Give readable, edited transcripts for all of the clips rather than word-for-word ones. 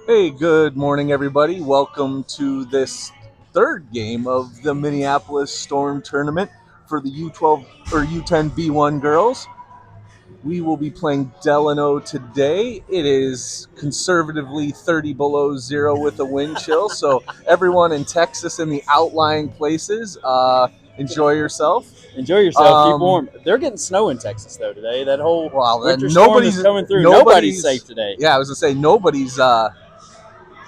Hey, good morning, everybody. Welcome to this third game of the Minneapolis Storm Tournament for the U12 or U10 B1 girls. We will be playing Delano today. It is conservatively 30 below zero with a wind chill. So, everyone in Texas in the outlying places, enjoy yourself. Enjoy yourself. Keep Um, warm. They're getting snow in Texas though today. That whole well, winter storm that's nobody's, coming through. Nobody's safe nobody's, today. yeah, I was gonna say nobody's.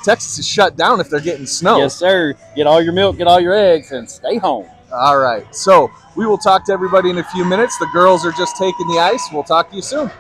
Texas is shut down if they're getting snow. Yes, sir. Get all your milk, get all your eggs, and stay home. All right. So we will talk to everybody in a few minutes. The girls are just taking the ice. We'll talk to you soon.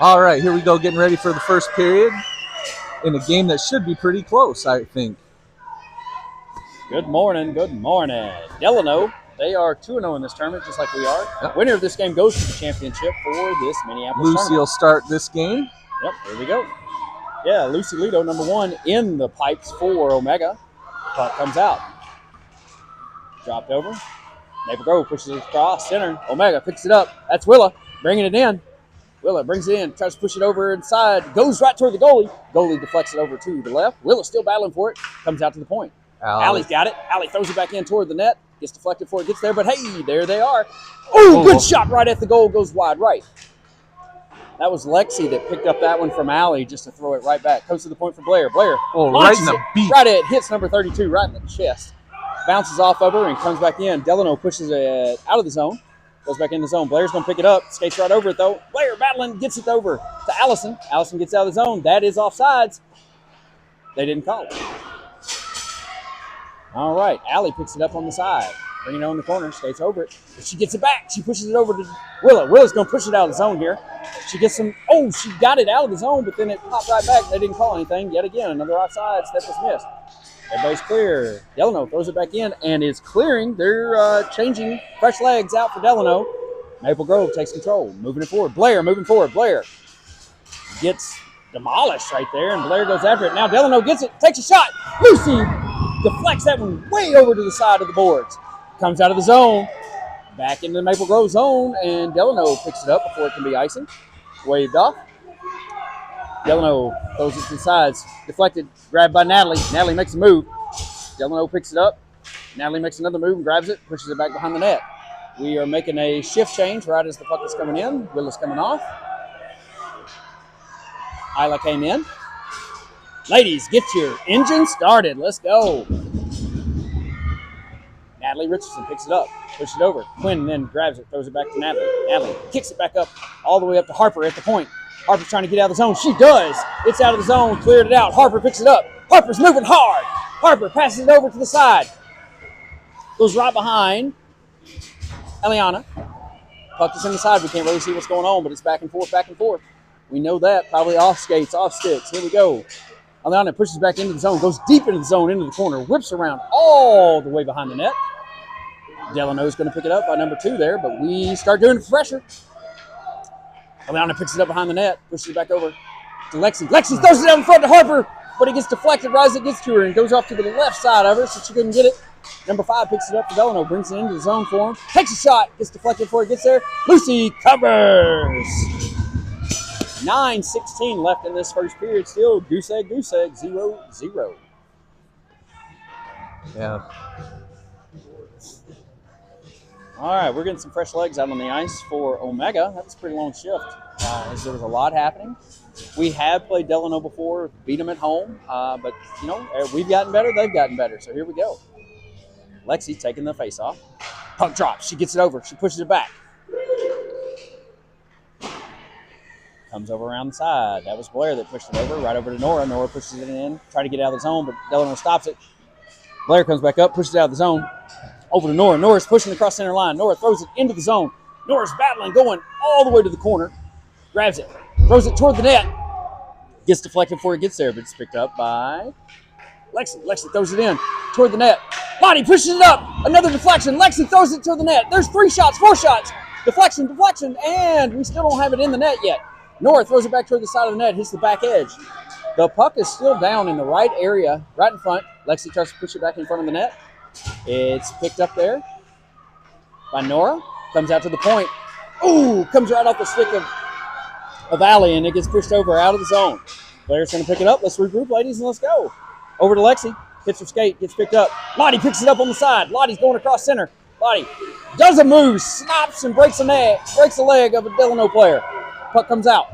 All right, here we go, getting ready for the first period in a game that should be pretty close, I think. Good morning, good morning. Delano, they are 2-0 in this tournament, just like we are. Yep. Winner of this game goes to the championship for this Minneapolis Lucy tournament. will start this game. Yep, here we go. Yeah, Lucy Lido, number 1 in the pipes for Omega. Puck comes out. Dropped over. Maple Grove pushes it across center. Omega picks it up. That's Willa bringing it in. Willa brings it in, tries to push it over inside, goes right toward the goalie. Goalie deflects it over to the left. Willa still battling for it, comes out to the point. Allie's got it. Allie throws it back in toward the net, gets deflected before it gets there, but hey, there they are. Oh, good shot right at the goal, goes wide right. That was Lexi that picked up that one from Allie just to throw it right back. Comes to the point for Blair. Blair right in the beat. Right at hits number 32, right in the chest. Bounces off of her and comes back in. Delano pushes it out of the zone. Goes back in the zone. Blair's going to pick it up. Skates right over it, though. Blair battling, gets it over to Allison. Allison gets out of the zone. That is offsides. They didn't call it. All right. Allie picks it up on the side. Bringing it on the corner. Skates over it. But she gets it back. She pushes it over to Willa. Willa's going to push it out of the zone here. She gets some. Oh, she got it out of the zone, but then it popped right back. They didn't call anything. Yet again, another offside. Step was missed. Everybody's clear. Delano throws it back in and is clearing. They're changing fresh legs out for Delano. Maple Grove takes control, moving it forward. Blair moving forward. Blair gets demolished right there, and Blair goes after it. Now Delano gets it, takes a shot. Lucy deflects that one way over to the side of the boards. Comes out of the zone, back into the Maple Grove zone, and Delano picks it up before it can be icing. Waved off. Delano throws it to the sides. Deflected, grabbed by Natalie. Natalie makes a move. Delano picks it up. Natalie makes another move and grabs it, pushes it back behind the net. We are making a shift change right as the puck is coming in. Willa's coming off. Isla came in. Ladies, get your engine started. Let's go. Natalie Richardson picks it up, pushes it over. Quinn then grabs it, throws it back to Natalie. Natalie kicks it back up all the way up to Harper at the point. Harper's trying to get out of the zone. She does. It's out of the zone, cleared it out. Harper picks it up. Harper's moving hard. Harper passes it over to the side. Goes right behind Eliana. Puck is in the side. We can't really see what's going on, but it's back and forth, back and forth. We know that. Probably off skates, off sticks. Here we go. Eliana pushes back into the zone, goes deep into the zone, into the corner, whips around all the way behind the net. Delano's going to pick it up by number 2 there, but we start doing it pressure. Eliana picks it up behind the net, pushes it back over to Lexi. Lexi throws it out in front to Harper, but it gets deflected right as it gets to her and goes off to the left side of her, so she couldn't get it. Number 5 picks it up for Delano, brings it into the zone for him, takes a shot, gets deflected before it gets there. Lucy covers. 9:16 left in this first period. Still goose egg, 0-0. Yeah. All right, we're getting some fresh legs out on the ice for Omega. That was a pretty long shift, as there was a lot happening. We have played Delano before, beat them at home, but, you know, we've gotten better, they've gotten better, so here we go. Lexi taking the face-off. Puck drops. She gets it over. She pushes it back. Comes over around the side. That was Blair that pushed it over, right over to Nora. Nora pushes it in, trying to get out of the zone, but Delano stops it. Blair comes back up, pushes it out of the zone. Over to Nora. Nora's pushing across center line. Nora throws it into the zone. Nora's battling, going all the way to the corner. Grabs it. Throws it toward the net. Gets deflected before it gets there, but it's picked up by Lexi. Lexi throws it in toward the net. Lottie pushes it up. Another deflection. Lexi throws it toward the net. There's 3 shots, 4 shots. Deflection, and we still don't have it in the net yet. Nora throws it back toward the side of the net, hits the back edge. The puck is still down in the right area, right in front. Lexi tries to push it back in front of the net. It's picked up there by Nora. Comes out to the point. Ooh, comes right off the stick of Allie, and it gets pushed over out of the zone. Blair's going to pick it up. Let's regroup, ladies, and let's go. Over to Lexi. Hits her skate, gets picked up. Lottie picks it up on the side. Lottie's going across center. Lottie does a move, snaps and breaks a leg of a Delano player. Puck comes out.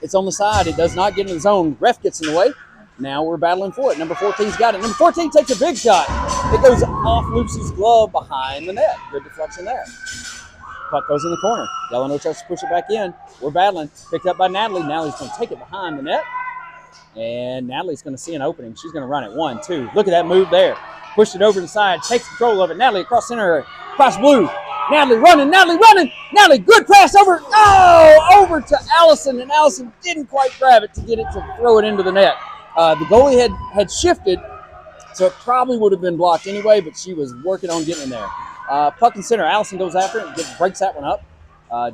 It's on the side. It does not get in the zone. Ref gets in the way. Now we're battling for it. Number 14's got it. Number 14 takes a big shot. It goes off Lucy's glove behind the net. Good deflection there. Puck goes in the corner. Delano tries to push it back in. We're battling. Picked up by Natalie. Natalie's going to take it behind the net. And Natalie's going to see an opening. She's going to run it. 1, 2. Look at that move there. Pushed it over to the side. Takes control of it. Natalie across center. Across blue. Natalie running. Natalie, good pass over. Oh, over to Allison, and Allison didn't quite grab it to get it to throw it into the net. The goalie had shifted, so it probably would have been blocked anyway, but she was working on getting in there. Puck in center. Allison goes after it and breaks that one up.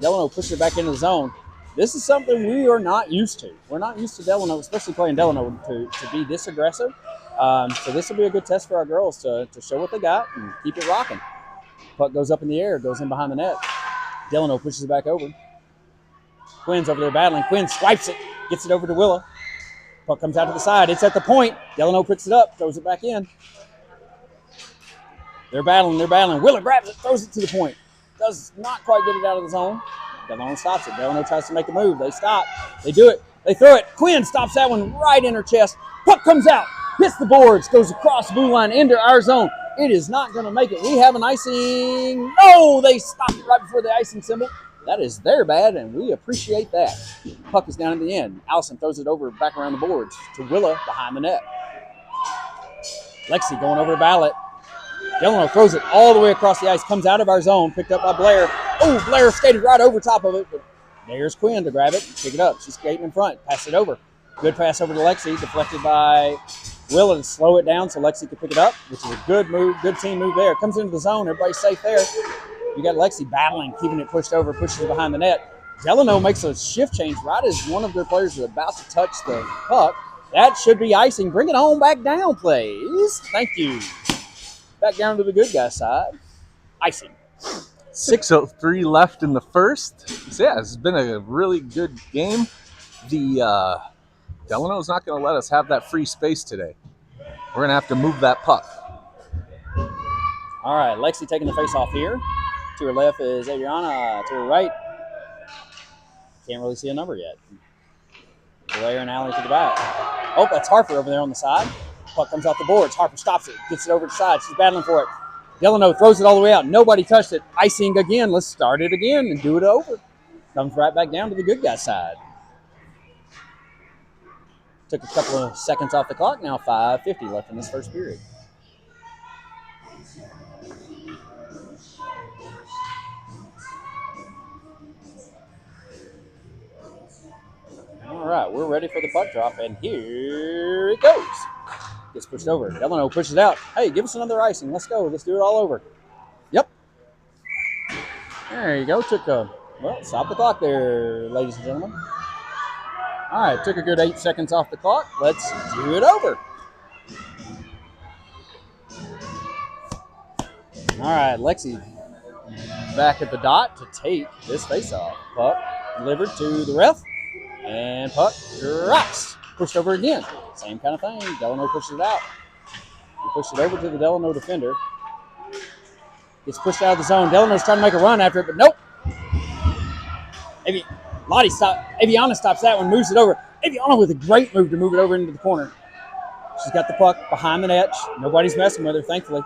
Delano pushes it back into the zone. This is something we are not used to. We're not used to Delano, especially playing Delano, to be this aggressive. So this will be a good test for our girls to show what they got and keep it rocking. Puck goes up in the air, goes in behind the net. Delano pushes it back over. Quinn's over there battling. Quinn swipes it, gets it over to Willa. Puck comes out to the side. It's at the point. Delano picks it up, throws it back in. They're battling. Willa grabs it, throws it to the point. Does not quite get it out of the zone. Delano stops it. Delano tries to make a move. They stop. They do it. They throw it. Quinn stops that one right in her chest. Puck comes out, hits the boards, goes across the blue line into our zone. It is not going to make it. We have an icing. No, they stopped it right before the icing symbol. That is their bad, and we appreciate that. Puck is down at the end. Allison throws it over back around the boards to Willa behind the net. Lexi going over to Ballot. Delano throws it all the way across the ice, comes out of our zone, picked up by Blair. Oh, Blair skated right over top of it, but there's Quinn to grab it and pick it up. She's skating in front, pass it over. Good pass over to Lexi, deflected by Willa to slow it down so Lexi could pick it up, which is a good move, good team move there. Comes into the zone, everybody's safe there. You got Lexi battling, keeping it pushed over, pushes it behind the net. Delano makes a shift change right as one of their players is about to touch the puck. That should be icing. Bring it on back down, please. Thank you. Back down to the good guy side. Icing. 6:03 left in the first. So yeah, it's been a really good game. The Delano's not going to let us have that free space today. We're going to have to move that puck. All right, Lexi taking the face off here. To her left is Adriana. To her right, can't really see a number yet. Blair and Allie to the back. Oh, that's Harper over there on the side. Puck comes off the boards. Harper stops it, gets it over to the side. She's battling for it. Delano throws it all the way out. Nobody touched it. Icing again. Let's start it again and do it over. Comes right back down to the good guy side. Took a couple of seconds off the clock. Now 5:50 left in this first period. All right, we're ready for the puck drop, and here it goes. Gets pushed over. Delano pushes out. Hey, give us another icing. Let's go. Let's do it all over. Yep. There you go. Stop the clock there, ladies and gentlemen. All right, took a good 8 seconds off the clock. Let's do it over. All right, Lexi back at the dot to take this face-off. Puck delivered to the ref, and puck drops. Pushed over again. Same kind of thing. Delano pushes it out. He pushed it over to the Delano defender. Gets pushed out of the zone. Delano's trying to make a run after it, but nope. Aviana stops that one, moves it over. Aviana with a great move to move it over into the corner. She's got the puck behind the net. Nobody's messing with her, thankfully.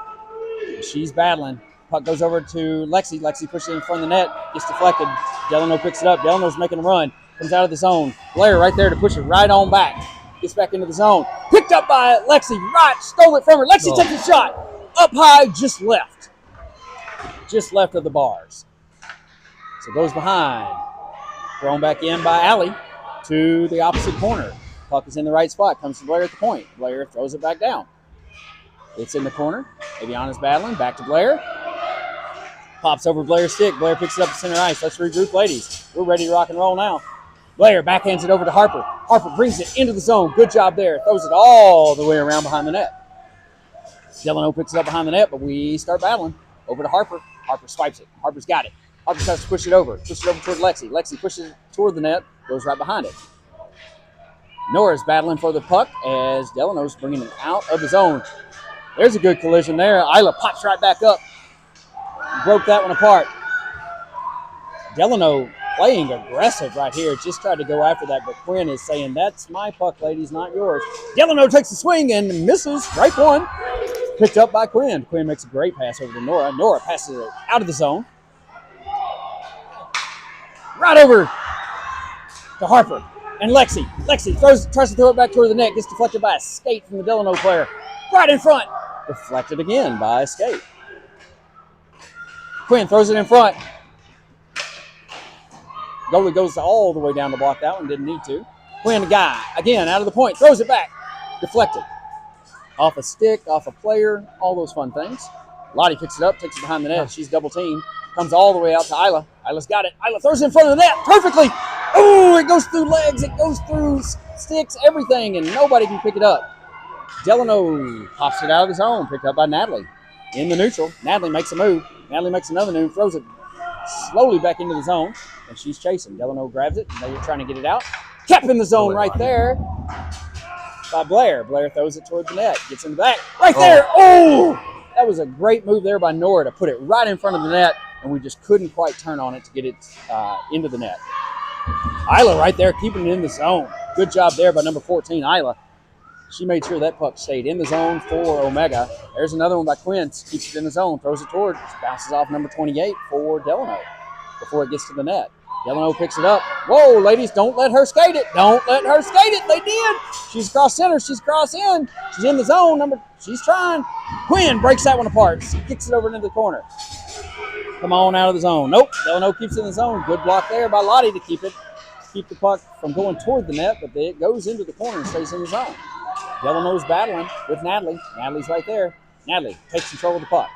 She's battling. Puck goes over to Lexi. Lexi pushes it in front of the net. Gets deflected. Delano picks it up. Delano's making a run. Comes out of the zone. Blair right there to push it right on back. Gets back into the zone. Picked up by Lexi. Right. Stole it from her. Lexi takes a shot. Up high. Just left. Just left of the bars. So goes behind. Thrown back in by Allie to the opposite corner. Puck is in the right spot. Comes to Blair at the point. Blair throws it back down. It's in the corner. Aviana's battling. Back to Blair. Pops over Blair's stick. Blair picks it up to center ice. Let's regroup, ladies. We're ready to rock and roll now. Blair backhands it over to Harper. Harper brings it into the zone. Good job there. Throws it all the way around behind the net. Delano picks it up behind the net, but we start battling. Over to Harper. Harper swipes it. Harper's got it. Harper tries to push it over. Pushes it over toward Lexi. Lexi pushes it toward the net. Goes right behind it. Nora's battling for the puck as Delano's bringing it out of the zone. There's a good collision there. Isla pops right back up. Broke that one apart. Delano playing aggressive right here. Just tried to go after that, but Quinn is saying, that's my puck, ladies, not yours. Delano takes a swing and misses. Strike one. Picked up by Quinn. Quinn makes a great pass over to Nora. Nora passes it out of the zone. Right over to Harper and Lexi. Lexi tries to throw it back toward the net. Gets deflected by a skate from the Delano player. Right in front. Deflected again by a skate. Quinn throws it in front. Goalie goes all the way down to block that one. Didn't need to. Quinn, guy, again, out of the point. Throws it back. Deflected. Off a stick, off a player, all those fun things. Lottie picks it up, takes it behind the net. She's double teamed. Comes all the way out to Isla. Isla's got it. Isla throws it in front of the net perfectly. Oh, it goes through legs. It goes through sticks, everything, and nobody can pick it up. Delano pops it out of the zone, picked up by Natalie. In the neutral, Natalie makes a move. Natalie makes another move, throws it slowly back into the zone, and she's chasing. Delano grabs it, and they're trying to get it out. Kept in the zone right there by Blair. Blair throws it toward the net, gets in the back. Right there! Oh! That was a great move there by Nora to put it right in front of the net, and we just couldn't quite turn on it to get it into the net. Isla right there, keeping it in the zone. Good job there by number 14, Isla. She made sure that puck stayed in the zone for Omega. There's another one by Quinn. Keeps it in the zone, throws it toward, bounces off number 28 for Delano before it gets to the net. Delano picks it up. Whoa, ladies, don't let her skate it. Don't let her skate it. They did. She's across center. She's across in. She's in the zone. She's trying. Quinn breaks that one apart. Kicks it over into the corner. Come on out of the zone. Nope. Delano keeps it in the zone. Good block there by Lottie to keep the puck from going toward the net, but it goes into the corner and stays in the zone. Delano's battling with Natalie. Natalie's right there. Natalie takes control of the puck.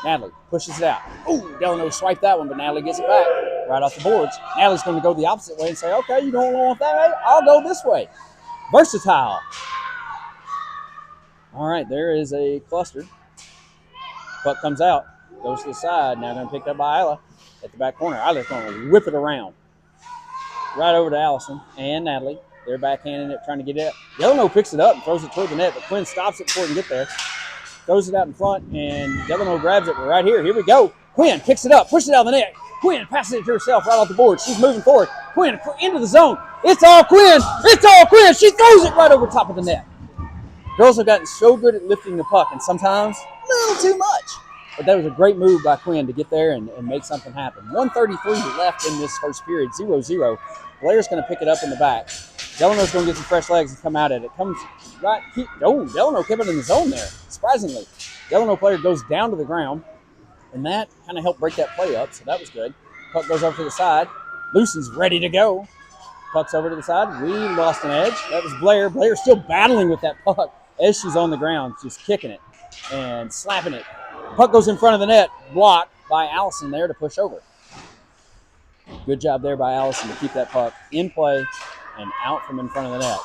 Natalie pushes it out. Ooh, Delano swiped that one, but Natalie gets it back right off the boards. Natalie's going to go the opposite way and say, okay, you don't want that way? I'll go this way. Versatile. All right, there is a cluster. Puck comes out, goes to the side. Now going to pick up by Isla at the back corner. Isla's going to whip it around. Right over to Allison and Natalie. They're backhanding it, trying to get it. Delano picks it up and throws it toward the net, but Quinn stops it before it can get there. Throws it out in front, and Delano grabs it. We're right here. Here we go. Quinn picks it up, pushes it out of the net. Quinn passes it to herself right off the board. She's moving forward. Quinn into the zone. It's all Quinn. It's all Quinn. She throws it right over top of the net. Girls have gotten so good at lifting the puck, and sometimes a little too much. But that was a great move by Quinn to get there and make something happen. 1:33 left in this first period, 0-0. Blair's going to pick it up in the back. Delano's going to get some fresh legs and come out at it. Comes right. Delano kept it in the zone there, surprisingly. Delano player goes down to the ground, and that kind of helped break that play up, so that was good. Puck goes over to the side. Lucy's ready to go. Puck's over to the side. We lost an edge. That was Blair. Blair's still battling with that puck as she's on the ground, just kicking it and slapping it. Puck goes in front of the net, blocked by Allison there to push over. Good job there by Allison to keep that puck in play and out from in front of the net.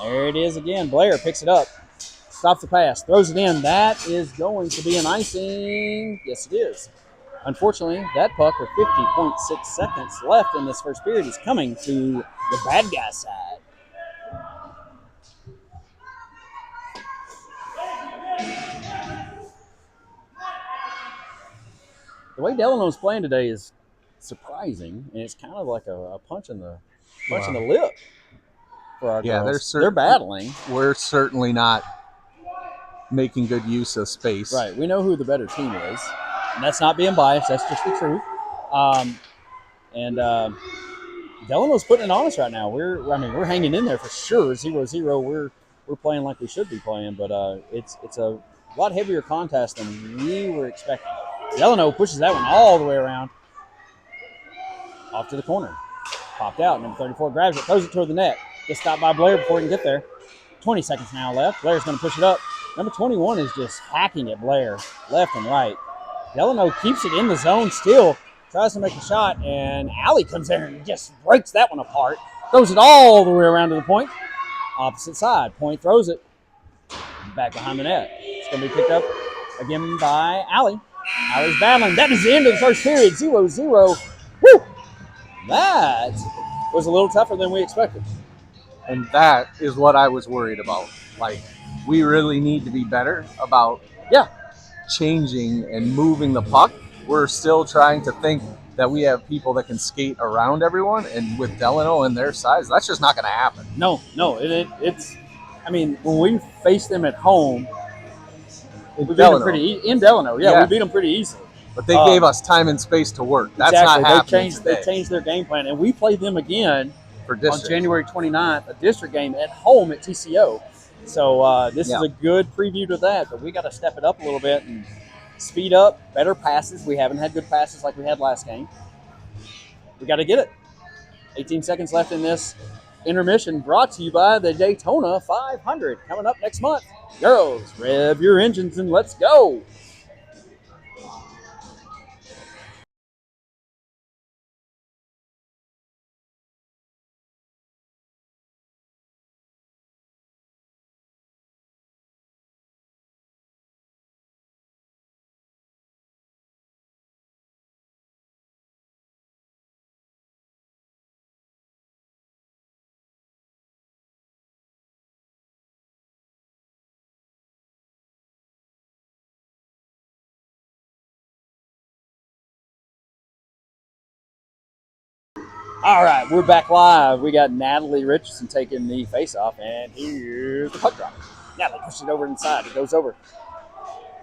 There it is again. Blair picks it up, stops the pass, throws it in. That is going to be an icing. Yes, it is. Unfortunately, that puck with 50.6 seconds left in this first period is coming to the bad guy side. The way Delano's playing today is surprising, and it's kind of like a punch in the lip for our girls. They're battling. We're certainly not making good use of space. Right. We know who the better team is, and that's not being biased. That's just the truth. Delano's putting it on us right now. We're hanging in there for sure. 0-0. We're playing like we should be playing, but it's a lot heavier contest than we were expecting. Delano pushes that one all the way around. Off to the corner. Popped out. Number 34 grabs it, throws it toward the net. Gets stopped by Blair before he can get there. 20 seconds now left. Blair's going to push it up. Number 21 is just hacking at Blair left and right. Delano keeps it in the zone still. Tries to make a shot, and Allie comes there and just breaks that one apart. Throws it all the way around to the point. Opposite side. Point throws it. Back behind the net. It's going to be picked up again by Allie. Allie's battling. That is the end of the first period. 0-0. Woo! That was a little tougher than we expected. And that is what I was worried about. Like, we really need to be better about changing and moving the puck. We're still trying to think that we have people that can skate around everyone, and with Delano and their size, that's just not going to happen. No. It's. I mean, when we face them at home, we beat them in Delano. Yeah, we beat them pretty easily. But they gave us time and space to work. That's not happening today. They changed their game plan, and we play them again on January 29th, a district game at home at TCO. So this is a good preview to that, but we got to step it up a little bit and speed up, better passes. We haven't had good passes like we had last game. We got to get it. 18 seconds left in this intermission, brought to you by the Daytona 500. Coming up next month. Girls, rev your engines and let's go. All right, we're back live. We got Natalie Richardson taking the face-off, and here's the puck drop. Natalie pushes it over inside. It goes over.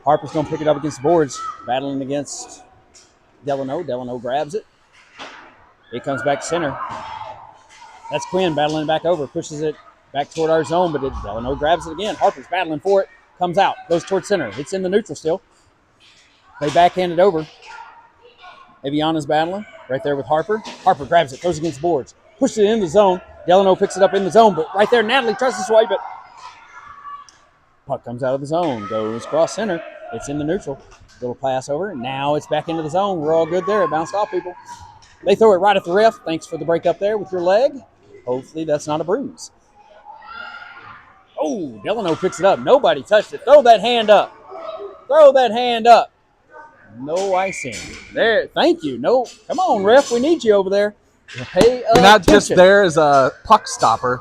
Harper's going to pick it up against the boards, battling against Delano. Delano grabs it. It comes back to center. That's Quinn battling back over, pushes it back toward our zone, but Delano grabs it again. Harper's battling for it, comes out, goes towards center. It's in the neutral still. They backhand it over. Aviana's battling right there with Harper. Harper grabs it, throws it against the boards, pushes it in the zone. Delano picks it up in the zone, but right there, Natalie tries to swipe it. Puck comes out of the zone, goes cross center. It's in the neutral. Little pass over. Now it's back into the zone. We're all good there. It bounced off people. They throw it right at the ref. Thanks for the break up there with your leg. Hopefully that's not a bruise. Oh, Delano picks it up. Nobody touched it. Throw that hand up. Throw that hand up. No icing. There. Thank you. No. Come on, ref. We need you over there. Pay You're not just there as a puck stopper.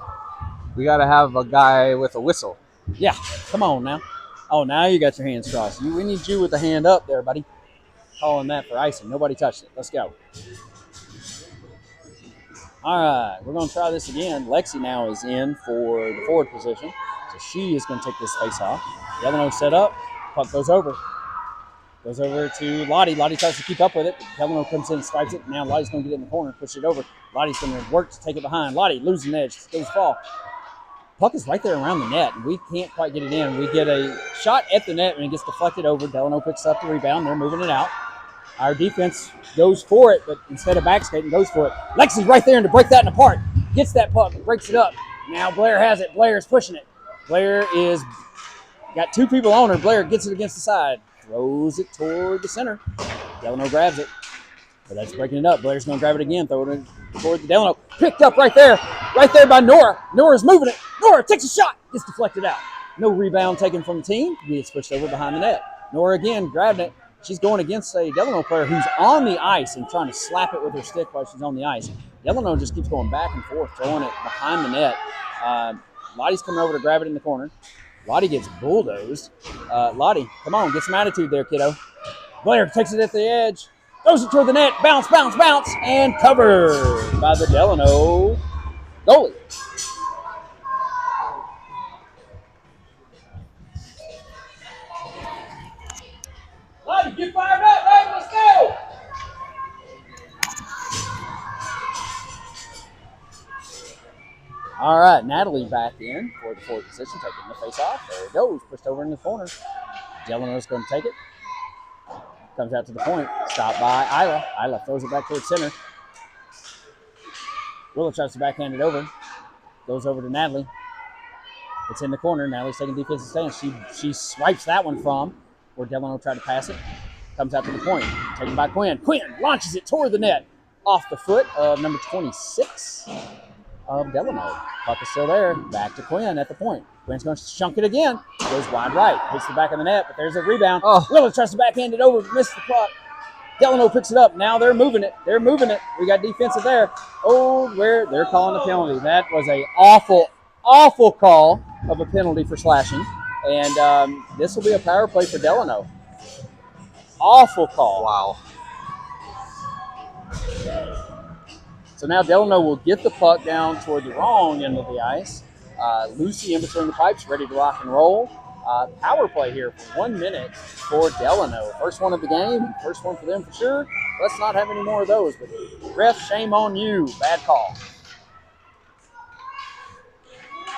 We got to have a guy with a whistle. Yeah. Come on now. Oh, now you got your hands crossed. We need you with the hand up there, buddy. Calling that for icing. Nobody touched it. Let's go. All right. We're going to try this again. Lexi now is in for the forward position. So she is going to take this face off. Delano set up. Puck goes over. Goes over to Lottie. Lottie tries to keep up with it. Delano comes in and swipes it. Now Lottie's going to get it in the corner, push it over. Lottie's going to work to take it behind. Lottie losing edge. Goes fall. Puck is right there around the net, and we can't quite get it in. We get a shot at the net, and it gets deflected over. Delano picks up the rebound. They're moving it out. Our defense goes for it, but instead of backskating, goes for it. Lexi's right there to break that in apart. Gets that puck, breaks it up. Now Blair has it. Blair is pushing it. Blair is got two people on her. Blair gets it against the side. Throws it toward the center. Delano grabs it. But that's breaking it up. Blair's going to grab it again. Throw it toward the Delano. Picked up right there by Nora. Nora's moving it. Nora takes a shot. Gets deflected out. No rebound taken from the team. Gets pushed over behind the net. Nora again grabbing it. She's going against a Delano player who's on the ice and trying to slap it with her stick while she's on the ice. Delano just keeps going back and forth, throwing it behind the net. Lottie's coming over to grab it in the corner. Lottie gets bulldozed. Lottie, come on, get some attitude there, kiddo. Blair takes it at the edge. Throws it toward the net. Bounce, bounce, bounce. And covered by the Delano goalie. Lottie, get fired up, right? Let's go. All right, Natalie back in for the forward position, taking the face off. There it goes, pushed over in the corner. Delano's going to take it. Comes out to the point. Stopped by Isla. Isla throws it back towards center. Willow tries to backhand it over. Goes over to Natalie. It's in the corner. Natalie's taking defensive stance. She swipes that one from where Delano tried to pass it. Comes out to the point. Taken by Quinn. Quinn launches it toward the net. Off the foot of number 26 of Delano. Puck is still there. Back to Quinn at the point. Quinn's going to shunk it again. Goes wide right. Hits the back of the net, but there's a rebound. Oh. Willow tries to backhand it over. Missed the puck. Delano picks it up. Now they're moving it. They're moving it. We got defensive there. Oh, where they're calling a penalty. That was a awful call of a penalty for slashing. And this will be a power play for Delano. Awful call. Wow. So now Delano will get the puck down toward the wrong end of the ice. Lucy in between the pipes, ready to rock and roll. Power play here for 1 minute for Delano. First one of the game, first one for them for sure. Let's not have any more of those. But ref, shame on you. Bad call.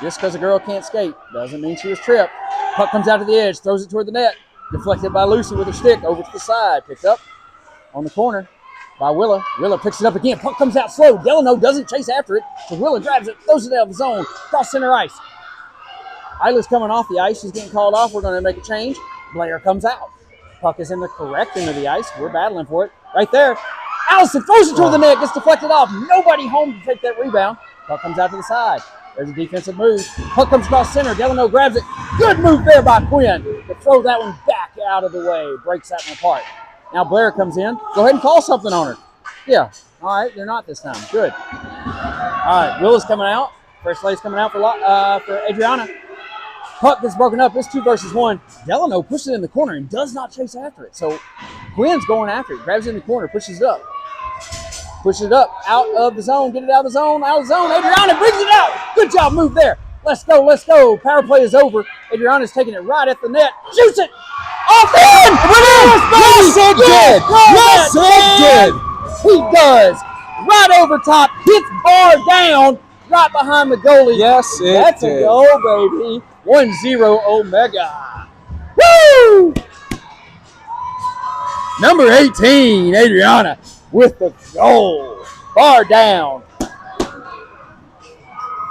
Just because a girl can't skate doesn't mean she was tripped. Puck comes out to the edge, throws it toward the net. Deflected by Lucy with her stick over to the side. Picked up on the corner by Willa. Willa picks it up again. Puck comes out slow. Delano doesn't chase after it. So Willa grabs it, throws it out of the zone, cross center ice. Isla's coming off the ice. She's getting called off. We're going to make a change. Blair comes out. Puck is in the correct end of the ice. We're battling for it. Right there. Allison throws it toward the net. Gets deflected off. Nobody home to take that rebound. Puck comes out to the side. There's a defensive move. Puck comes across center. Delano grabs it. Good move there by Quinn to throw that one back out of the way. Breaks that one apart. Now Blair comes in. Go ahead and call something on her. Yeah. All right. They're not this time. Good. All right. Willa's coming out. First lady's coming out for Adriana. Puck gets broken up. It's 2 versus 1. Delano pushes it in the corner and does not chase after it. So Quinn's going after it. Grabs it in the corner. Pushes it up. Pushes it up. Out of the zone. Get it out of the zone. Out of the zone. Adriana brings it out. Good job. Move there. Let's go. Let's go. Power play is over. Adriana's taking it right at the net. Shoots it. Off the end. Yes, it did. Yes, it did. He does. Right over top. Hits bar down. Right behind the goalie. Yes, it That's did. a goal, baby. 1-0 Omega. Woo! Number 18, Adriana, with the goal. Bar down.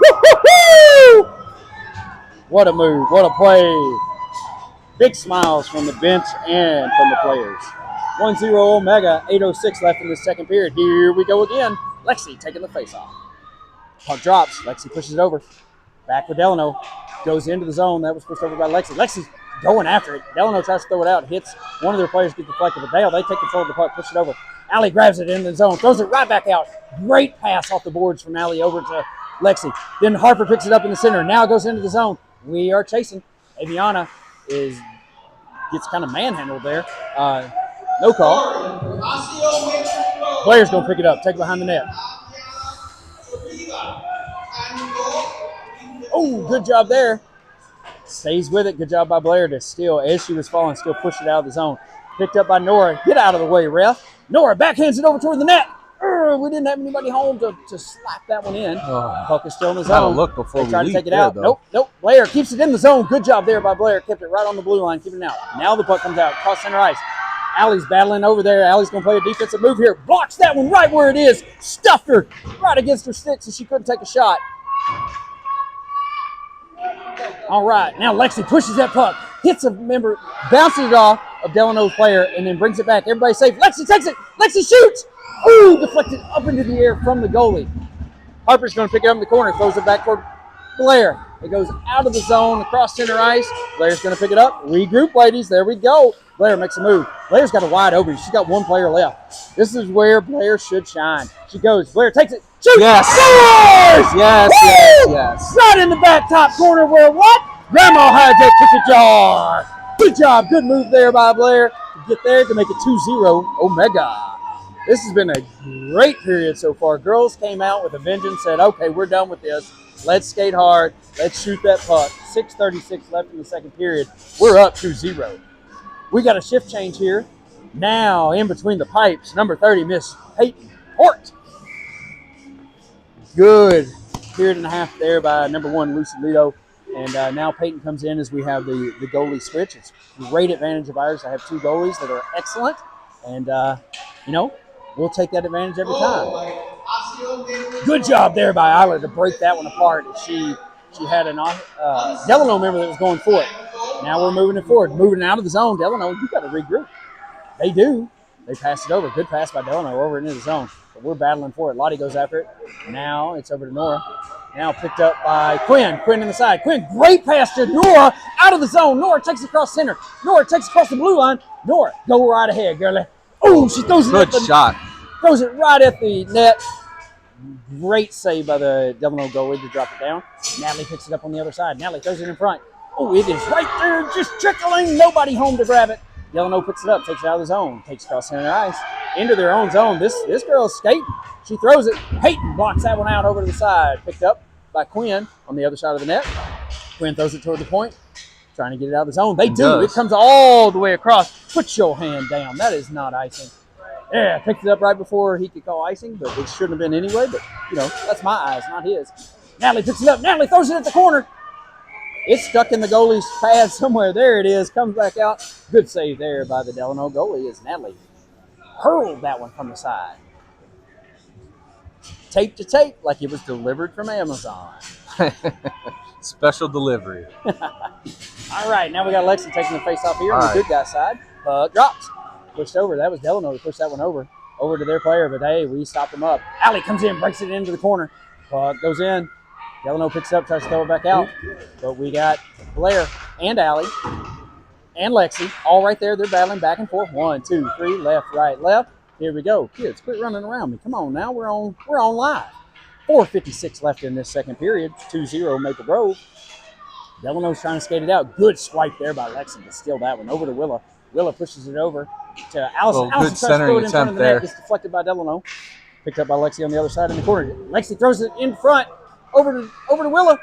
Woo-hoo-hoo! What a move. What a play. Big smiles from the bench and from the players. 1-0 Omega, 8:06 left in the second period. Here we go again. Lexi taking the face-off. Puck drops. Lexi pushes it over. Back with Delano. Goes into the zone. That was pushed over by Lexi. Lexi's going after it. Delano tries to throw it out. Hits one of their players, gets deflected. But they take control of the puck, push it over. Allie grabs it in the zone. Throws it right back out. Great pass off the boards from Allie over to Lexi. Then Harper picks it up in the center. Now goes into the zone. We are chasing. Aviana gets kind of manhandled there. No call. Player's going to pick it up. Take it behind the net. Oh, good job there. Stays with it. Good job by Blair to still, as she was falling, still push it out of the zone. Picked up by Nora. Get out of the way, ref. Nora backhands it over toward the net. We didn't have anybody home to slap that one in. Puck is still in the zone. Gotta look before we try to leap take it there, out. though. Nope. Blair keeps it in the zone. Good job there by Blair. Kept it right on the blue line, keeping it out. Now the puck comes out. Cross center ice. Allie's battling over there. Allie's going to play a defensive move here. Blocks that one right where it is. Stuffed her right against her stick so she couldn't take a shot. All right. Now Lexi pushes that puck. Hits a member. Bounces it off of Delano's player and then brings it back. Everybody's safe. Lexi takes it. Lexi shoots. Ooh, deflected up into the air from the goalie. Harper's going to pick it up in the corner. Throws it back toward Blair. It goes out of the zone across center ice. Blair's going to pick it up. Regroup, ladies. There we go. Blair makes a move. Blair's got a wide open. She's got one player left. This is where Blair should shine. She goes. Blair takes it. Shoots. Yes. Scores! Yes, Woo! yes, yes. Right in the back top corner where what? Grandma had that cricket jar. Good job. Good move there by Blair to get there to make it 2-0 Omega. This has been a great period so far. Girls came out with a vengeance, said, okay, we're done with this. Let's skate hard. Let's shoot that puck. 6:36 left in the second period. We're up 2-0. We got a shift change here. Now, in between the pipes, number 30, Miss Peyton Hort. Good period and a half there by number 1, Lucy Lito. And now Peyton comes in as we have the goalie switch. It's a great advantage of ours. I have 2 goalies that are excellent. And, we'll take that advantage every time. Good job there by Isla to break that one apart. She had an Delano member that was going for it. Now we're moving it forward. Moving out of the zone. Delano, you got to regroup. They do. They pass it over. Good pass by Delano over into the zone. But we're battling for it. Lottie goes after it. Now it's over to Nora. Now picked up by Quinn. Quinn in the side. Quinn, great pass to Nora out of the zone. Nora takes it across center. Nora takes it across the blue line. Nora, go right ahead, girlie. Oh, she throws it Good shot. Throws it right at the net. Great save by the Delano goalie to drop it down. Natalie picks it up on the other side. Natalie throws it in front. Oh, it is right there, just trickling. Nobody home to grab it. Delano picks it up, takes it out of the zone, takes it across center ice into their own zone. This girl's skating. She throws it. Peyton blocks that one out over to the side. Picked up by Quinn on the other side of the net. Quinn throws it toward the point, trying to get it out of the zone. They do. It comes all the way across. Put your hand down. That is not icing. Yeah, picked it up right before he could call icing, but it shouldn't have been anyway. But, that's my eyes, not his. Natalie picks it up. Natalie throws it at the corner. It's stuck in the goalie's pad somewhere. There it is. Comes back out. Good save there by the Delano goalie as Natalie hurled that one from the side. Tape to tape like it was delivered from Amazon. Special delivery. All right, now we got Lexi taking the face off here on the good guy side. Drops. Pushed over. That was Delano to push that one over to their player, but hey, we stopped him up. Allie comes in, breaks it into the corner. Puck goes in. Delano picks it up, tries to throw it back out. But we got Blair and Allie and Lexi all right there. They're battling back and forth. 1, 2, 3, left, right, left. Here we go. Kids, quit running around me. Come on now. We're on live. 4:56 left in this second period. 2-0 Maple Grove. Delano's trying to skate it out. Good swipe there by Lexi to steal that one. Over to Willa. Willa pushes it over to Allison. Good centering attempt there. Gets deflected by Delano. Picked up by Lexi on the other side in the corner. Lexi throws it in front. Over to Willa.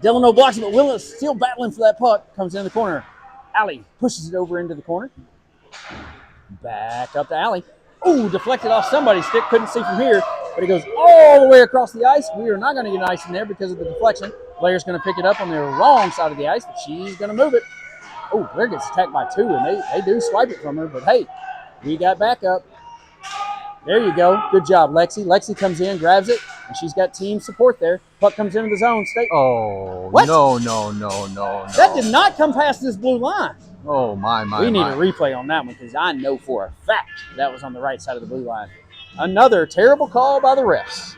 Delano blocks it, but Willa's still battling for that puck. Comes in the corner. Allie pushes it over into the corner. Back up to Allie. Ooh, deflected off somebody's stick. Couldn't see from here, but it goes all the way across the ice. We are not going to get ice in there because of the deflection. Blair's going to pick it up on the wrong side of the ice, but she's going to move it. Oh, Blair gets attacked by 2, and they do swipe it from her, but hey, we got backup. There you go. Good job, Lexi. Lexi comes in, grabs it, and she's got team support there. Puck comes into the zone. Oh, what? No. That did not come past this blue line. Oh, my. We need a replay on that one because I know for a fact that was on the right side of the blue line. Another terrible call by the refs.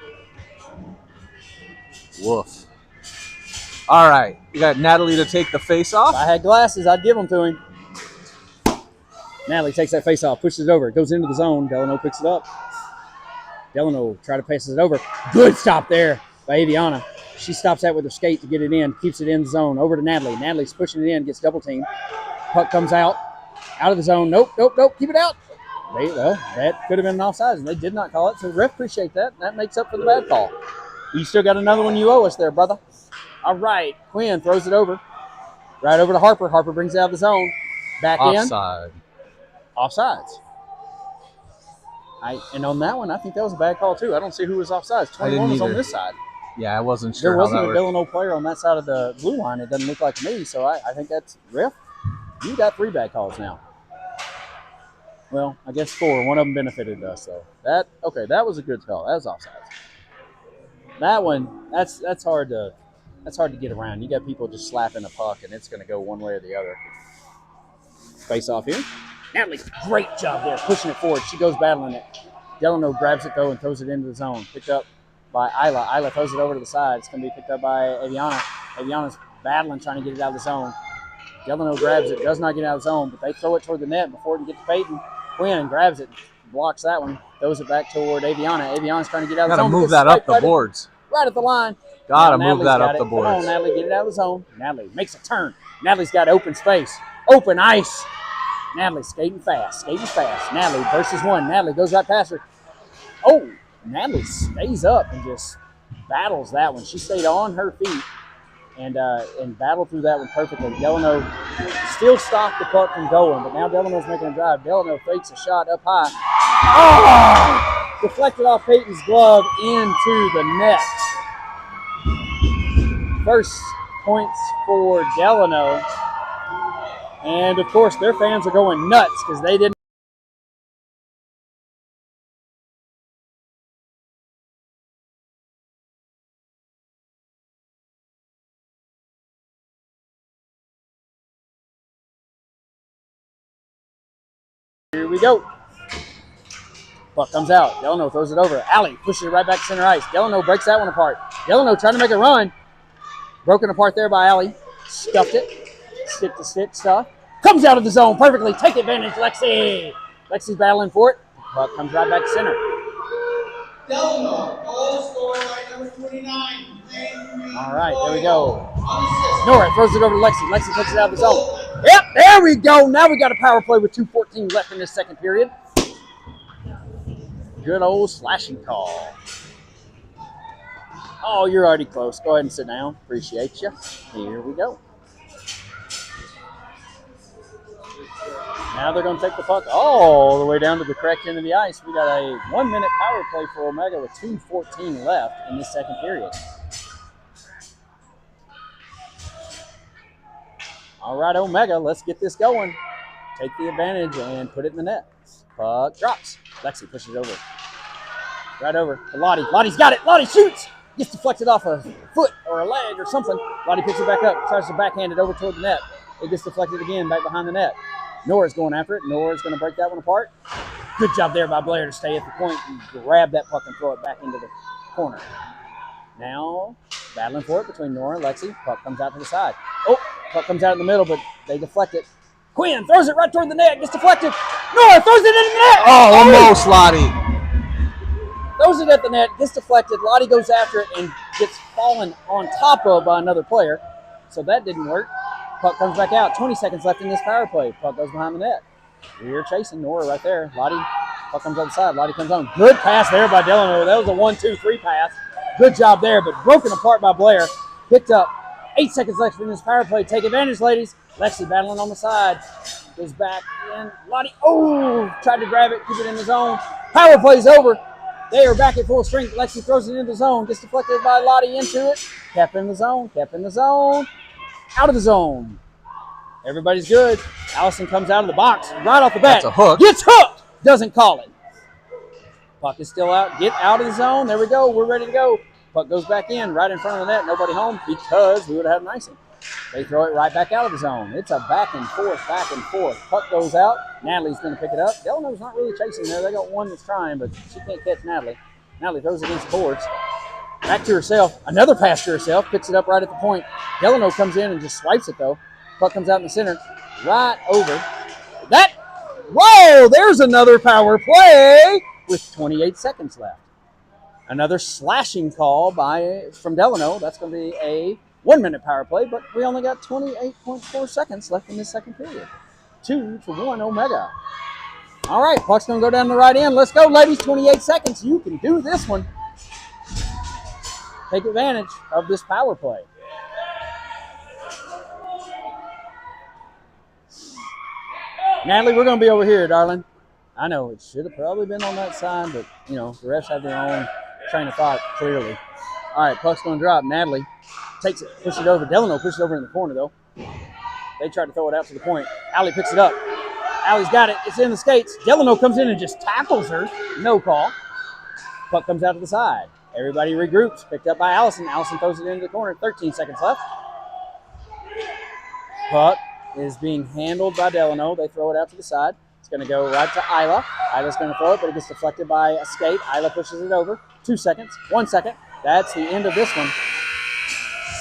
Woof. All right. You got Natalie to take the face off. If I had glasses, I'd give them to him. Natalie takes that face off, pushes it over. It goes into the zone. Delano picks it up. Delano try to pass it over. Good stop there by Aviana. She stops that with her skate to get it in, keeps it in the zone. Over to Natalie. Natalie's pushing it in, gets double teamed. Puck comes out of the zone. Nope. Keep it out. That could have been an offside, and they did not call it. So the ref appreciate that. That makes up for the bad call. You still got another one you owe us there, brother. All right. Quinn throws it over. Right over to Harper. Harper brings it out of the zone. Back Offside. in. Offsides. And on that one, I think that was a bad call, too. I don't see who was offsides. 21 was on this side. Yeah, I wasn't sure. There wasn't a Delano player on that side of the blue line. It doesn't look like to me, so I think that's ref. You got 3 bad calls now. Well, I guess 4. One of them benefited us, though. That was a good call. That was offsides. That one, that's hard to get around. You got people just slapping a puck, and it's going to go one way or the other. Face off here. Natalie, great job there, pushing it forward. She goes battling it. Delano grabs it, though, and throws it into the zone. Picked up by Isla. Isla throws it over to the side. It's going to be picked up by Aviana. Aviana's battling, trying to get it out of the zone. Delano grabs it, does not get out of the zone, but they throw it toward the net before it can get to Peyton. Quinn grabs it, blocks that one, throws it back toward Aviana. Aviana's trying to get out of the zone. Got to move that up the boards. Right at the line. Got to move that up the boards. Come on, Natalie, get it out of the zone. Natalie makes a turn. Natalie's got open space, open ice. Natalie skating fast. Natalie versus 1. Natalie goes right past her. Oh, Natalie stays up and just battles that one. She stayed on her feet and battled through that one perfectly. Delano still stopped the puck from going, but now Delano's making a drive. Delano fakes a shot up high. Oh! Deflected off Peyton's glove into the net. First points for Delano. And, of course, their fans are going nuts because they didn't. Here we go. Puck comes out. Delano throws it over. Allie pushes it right back to center ice. Delano breaks that one apart. Delano trying to make a run. Broken apart there by Allie. Stuffed it. Stick-to-stick stuff. Comes out of the zone perfectly. Take advantage, Lexi. Lexi's battling for it. Puck comes right back to center. Delano, goal scorer by number 29. All right, there we go. Nora throws it over to Lexi. Lexi takes it out of the zone. Yep, there we go. Now we got a power play with 2:14 left in this second period. Good old slashing call. Oh, you're already close. Go ahead and sit down. Appreciate you. Here we go. Now they're going to take the puck all the way down to the correct end of the ice. We got a 1-minute power play for Omega with 2:14 left in this second period. All right, Omega, let's get this going. take the advantage and put it in the net. Puck drops. Lexi pushes it over. Right over to Lottie. Lottie's got it. Lottie shoots. Gets deflected off a foot or a leg or something. Lottie picks it back up. Tries to backhand it over toward the net. It gets deflected again back behind the net. Nora's going after it. Nora's going to break that one apart. Good job there by Blair to stay at the point and grab that puck and throw it back into the corner. Now, battling for it between Nora and Lexi. Puck comes out to the side. Oh, puck comes out in the middle, but they deflect it. Quinn throws it right toward the net. Gets deflected. Nora throws it in the net. Oh, almost, Lottie. Throws it at the net. Gets deflected. Lottie goes after it and gets fallen on top of by another player. So that didn't work. Puck comes back out. 20 seconds left in this power play. Puck goes behind the net. We're chasing Nora right there. Lottie, puck comes on the side. Lottie comes on. Good pass there by Delano. That was a 1-2-3 pass. Good job there, but broken apart by Blair. Picked up. 8 seconds left in this power play. Take advantage, ladies. Lexi battling on the side. Goes back in. Lottie, tried to grab it, keep it in the zone. Power play's over. They are back at full strength. Lexi throws it into the zone. Gets deflected by Lottie into it. Kept in the zone. Kept in the zone. Out of the zone. Everybody's good. Allison comes out of the box right off the bat. That's a hook. Gets hooked. Doesn't call it. Puck is still out. Get out of the zone. There we go. We're ready to go. Puck goes back in right in front of the net. Nobody home because we would have had an icing. They throw it right back out of the zone. It's a back and forth, back and forth. Puck goes out. Natalie's going to pick it up. Delano's not really chasing there. They got one that's trying, but she can't catch Natalie. Natalie throws it against the boards. Back to herself. Another pass to herself. Picks it up right at the point. Delano comes in and just swipes it, though. Puck comes out in the center. Right over. That. Whoa! There's another power play with 28 seconds left. Another slashing call from Delano. That's going to be a 1-minute power play, but we only got 28.4 seconds left in this second period. 2-1 Omega. All right, puck's going to go down the right end. Let's go, ladies. 28 seconds. You can do this one. Take advantage of this power play. Natalie, we're going to be over here, darling. I know it should have probably been on that side, but, the refs have their own train of thought, clearly. All right, puck's going to drop. Natalie takes it, pushes it over. Delano pushes it over in the corner, though. They tried to throw it out to the point. Allie picks it up. Allie's got it. It's in the skates. Delano comes in and just tackles her. No call. Puck comes out to the side. Everybody regroups. Picked up by Allison. Allison throws it into the corner. 13 seconds left. Puck is being handled by Delano. They throw it out to the side. It's going to go right to Isla. Isla's going to throw it, but it gets deflected by a skate. Isla pushes it over. 2 seconds. 1 second. That's the end of this one.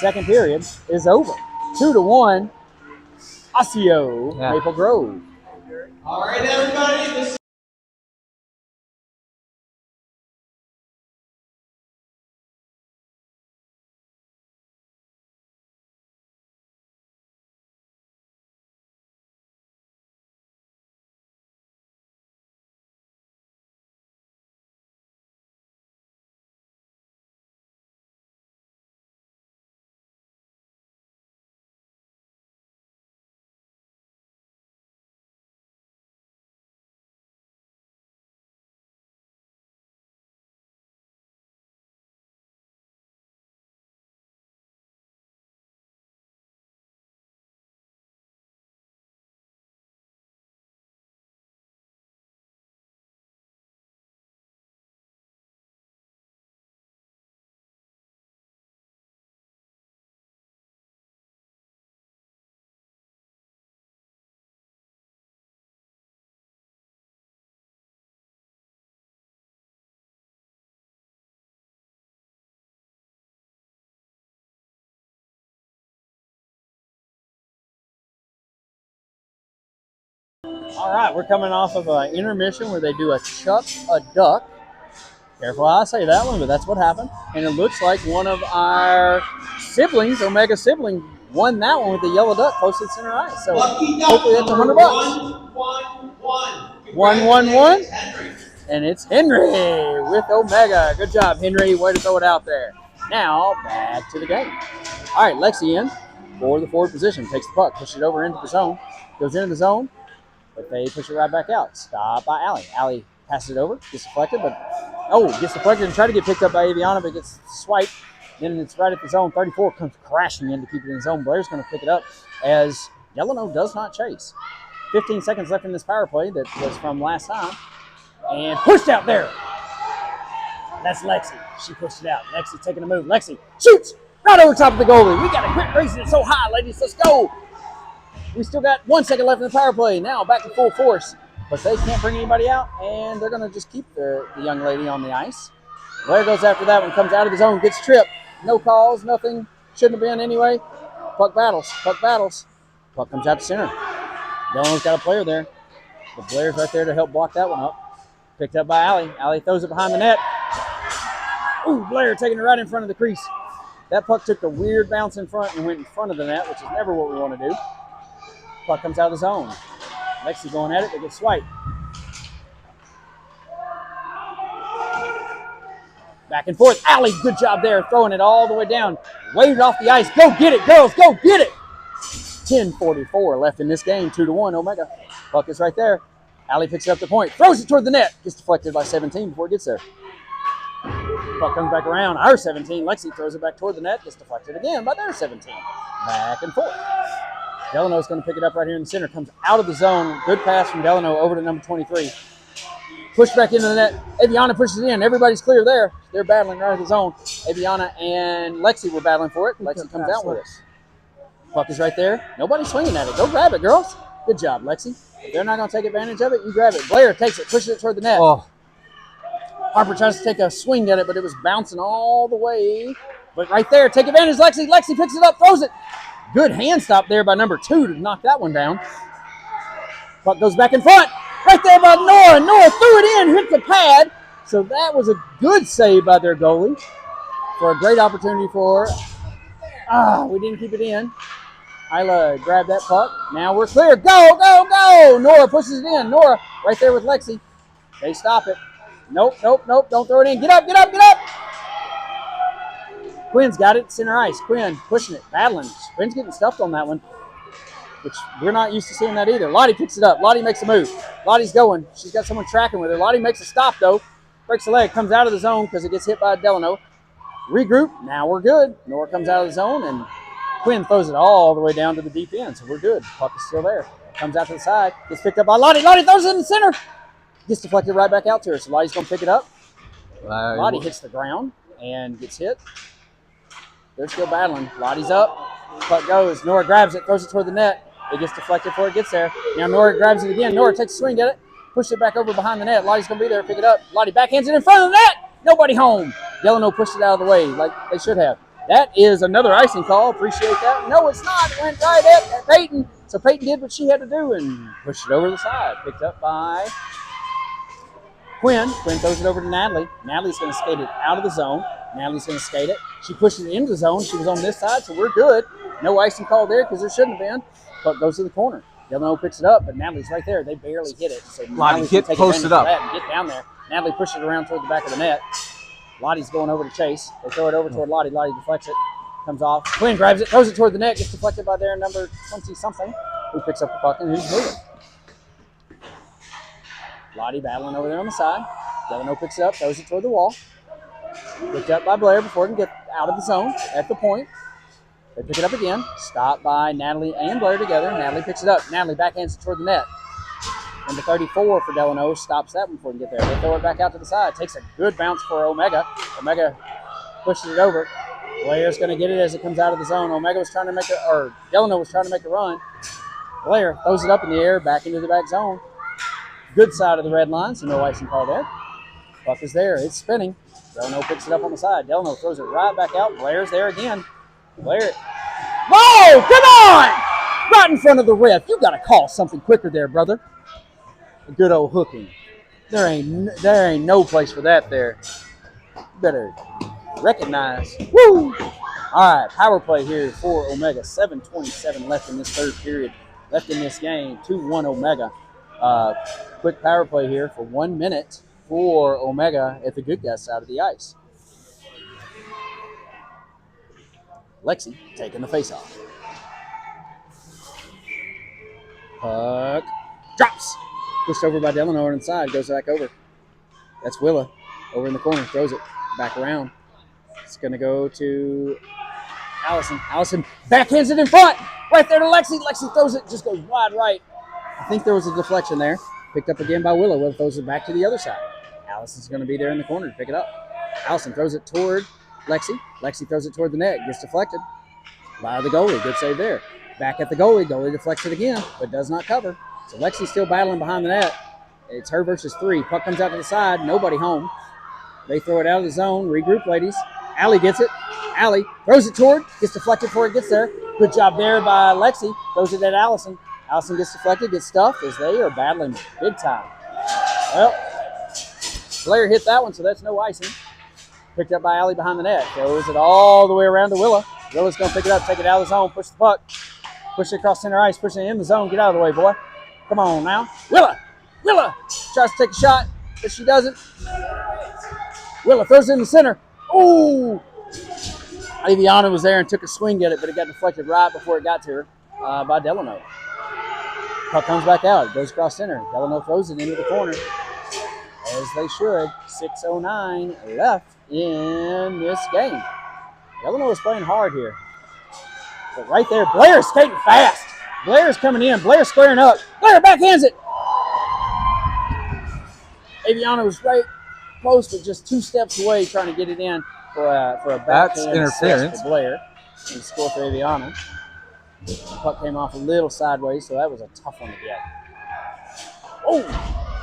Second period is over. 2-1. Osseo, Maple Grove. All right, everybody. This All right, we're coming off of an intermission where they do a chuck a duck. Careful how I say that one, but that's what happened. And it looks like one of our siblings, Omega siblings, won that one with the yellow duck posted center ice. So hopefully that's $100. 1-1-1. And it's Henry with Omega. Good job, Henry. Way to throw it out there. Now, back to the game. All right, Lexi in for the forward position. Takes the puck, pushes it over into the zone. Goes into the zone, but they push it right back out. Stopped by Allie. Allie passes it over, gets deflected, gets deflected and tried to get picked up by Aviana, but gets swiped. Then it's right at the zone. 34 comes crashing in to keep it in the zone. Blair's going to pick it up as Delano does not chase. 15 seconds left in this power play that was from last time. And pushed out there. That's Lexi. She pushed it out. Lexi taking a move. Lexi shoots right over top of the goalie. We got to quit raising it so high, ladies. Let's go. We still got 1 second left in the power play. Now back to full force. But they can't bring anybody out, and they're going to just keep the young lady on the ice. Blair goes after that one, comes out of the zone, gets tripped. No calls, nothing. Shouldn't have been anyway. Puck battles, puck battles. Puck comes out to center. Delano's got a player there. But Blair's right there to help block that one up. Picked up by Allie. Allie throws it behind the net. Ooh, Blair taking it right in front of the crease. That puck took a weird bounce in front and went in front of the net, which is never what we want to do. Puck comes out of the zone. Lexi going at it, they get swiped. Back and forth. Allie, good job there, throwing it all the way down. Waved off the ice. Go get it, girls, go get it. 10:44 left in this game, 2-1 Omega. Puck is right there. Allie picks it up the point, throws it toward the net. Gets deflected by 17 before it gets there. Puck comes back around, our 17. Lexi throws it back toward the net, gets deflected again by their 17. Back and forth. Delano's going to pick it up right here in the center. Comes out of the zone. Good pass from Delano over to number 23. Push back into the net. Aviana pushes it in. Everybody's clear there. They're battling right at the zone. Aviana and Lexi were battling for it. Lexi comes out with it. Puck is right there. Nobody's swinging at it. Go grab it, girls. Good job, Lexi. If they're not going to take advantage of it, you grab it. Blair takes it, pushes it toward the net. Oh. Harper tries to take a swing at it, but it was bouncing all the way. But right there, take advantage, Lexi. Lexi picks it up, throws it. Good hand stop there by number 2 to knock that one down. Puck goes back in front. Right there by Nora. Nora threw it in, hit the pad. So that was a good save by their goalie for a great opportunity for we didn't keep it in. Isla grabbed that puck. Now we're clear. Go, go, go. Nora pushes it in. Nora right there with Lexi. They stop it. Nope, nope, nope. Don't throw it in. Get up, get up, get up. Quinn's got it, center ice. Quinn pushing it, battling. Quinn's getting stuffed on that one, which we're not used to seeing that either. Lottie picks it up. Lottie makes a move. Lottie's going. She's got someone tracking with her. Lottie makes a stop, though. Breaks a leg, comes out of the zone because it gets hit by Delano. Regroup. Now we're good. Nora comes out of the zone, and Quinn throws it all the way down to the deep end, so we're good. Puck is still there. Comes out to the side. Gets picked up by Lottie. Lottie throws it in the center. Gets deflected right back out to her, so Lottie's going to pick it up. Lottie hits the ground and gets hit. They're still battling. Lottie's up. Puck goes. Nora grabs it, throws it toward the net. It gets deflected before it gets there. Now Nora grabs it again. Nora takes a swing at it. Pushes it back over behind the net. Lottie's going to be there. Pick it up. Lottie backhands it in front of the net. Nobody home. Delano pushed it out of the way like they should have. That is another icing call. Appreciate that. No, it's not. It went right at Peyton. So Peyton did what she had to do and pushed it over the side. Picked up by Quinn. Quinn throws it over to Natalie. Natalie's going to skate it out of the zone. Natalie's going to skate it. She pushes it into the zone. She was on this side, so we're good. No icing call there because there shouldn't have been. Puck goes to the corner. Delano picks it up, but Natalie's right there. They barely hit it. So Lottie, get posted up. And get down there. Natalie pushes it around toward the back of the net. Lottie's going over to chase. They throw it over toward Lottie. Lottie deflects it. Comes off. Quinn grabs it, throws it toward the net. Gets deflected by their number 20-something, who picks up the puck and who's moving. Lottie battling over there on the side. Delano picks it up, throws it toward the wall. Picked up by Blair before it can get out of the zone at the point. They pick it up again. Stopped by Natalie and Blair together. Natalie picks it up. Natalie backhands it toward the net. Number 34 for Delano stops that one before it can get there. They throw it back out to the side. Takes a good bounce for Omega. Omega pushes it over. Blair's going to get it as it comes out of the zone. Delano was trying to make a run. Blair throws it up in the air, back into the back zone. Good side of the red line, so no icing call there. Puck is there. It's spinning. Delano picks it up on the side. Delano throws it right back out. Blair's there again. Blair. Whoa! Come on! Right in front of the ref. You got to call something quicker there, brother. A good old hooking. There ain't no place for that there. You better recognize. Woo! All right, power play here for Omega. 7:27 left in this third period. Left in this game. 2-1 Omega. Quick power play here for 1 minute for Omega at the good guys side of the ice. Lexi taking the face-off. Puck drops. Pushed over by Delano on the side. Goes back over. That's Willa over in the corner. Throws it back around. It's going to go to Allison. Allison backhands it in front. Right there to Lexi. Lexi throws it. Just goes wide right. I think there was a deflection there. Picked up again by Willow. Willow throws it back to the other side. Allison's going to be there in the corner to pick it up. Allison throws it toward Lexi. Lexi throws it toward the net. Gets deflected by the goalie. Good save there. Back at the goalie. Goalie deflects it again, but does not cover. So Lexi's still battling behind the net. It's her versus 3. Puck comes out to the side. Nobody home. They throw it out of the zone. Regroup, ladies. Allie gets it. Allie throws it toward. Gets deflected before it gets there. Good job there by Lexi. Throws it at Allison. Allison gets deflected, gets stuffed as they are battling big time. Well, Blair hit that one, so that's no icing. Picked up by Allie behind the net. Throws it all the way around to Willa. Willa's going to pick it up, take it out of the zone, push the puck. Push it across center ice, push it in the zone. Get out of the way, boy. Come on now. Willa tries to take a shot, but she doesn't. Willa throws it in the center. Ooh! Aviana was there and took a swing at it, but it got deflected right before it got to her by Delano. Puck comes back out. It goes across center. Delano throws it into the corner, as they should. 6:09 left in this game. Delano is playing hard here. But right there, Blair's skating fast. Blair's coming in. Blair's squaring up. Blair backhands it. Aviana was right close, but just 2 steps away trying to get it in for a backhand interference for Blair. And score for Aviana. The puck came off a little sideways, so that was a tough one to get. Oh,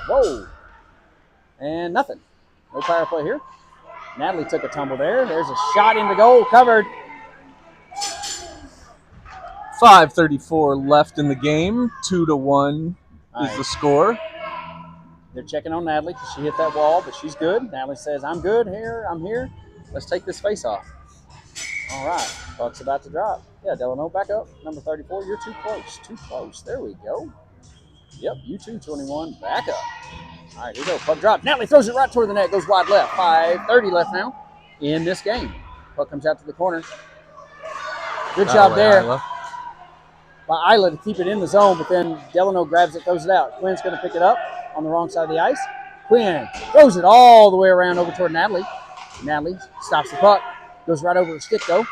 whoa. And nothing. No power play here. Natalie took a tumble there. There's a shot into goal, covered. 5:34 left in the game. 2-1 is the score. They're checking on Natalie because she hit that wall, but she's good. Natalie says, I'm good here. I'm here. Let's take this face off. All right. Puck's about to drop. Yeah, Delano, back up. Number 34, you're too close. Too close. There we go. Yep, U2 21, back up. All right, here we go. Puck drop. Natalie throws it right toward the net. Goes wide left. 5:30 left now in this game. Puck comes out to the corner. Good job there by Isla to keep it in the zone, but then Delano grabs it, throws it out. Quinn's going to pick it up on the wrong side of the ice. Quinn throws it all the way around over toward Natalie. Natalie stops the puck. Goes right over her stick, though.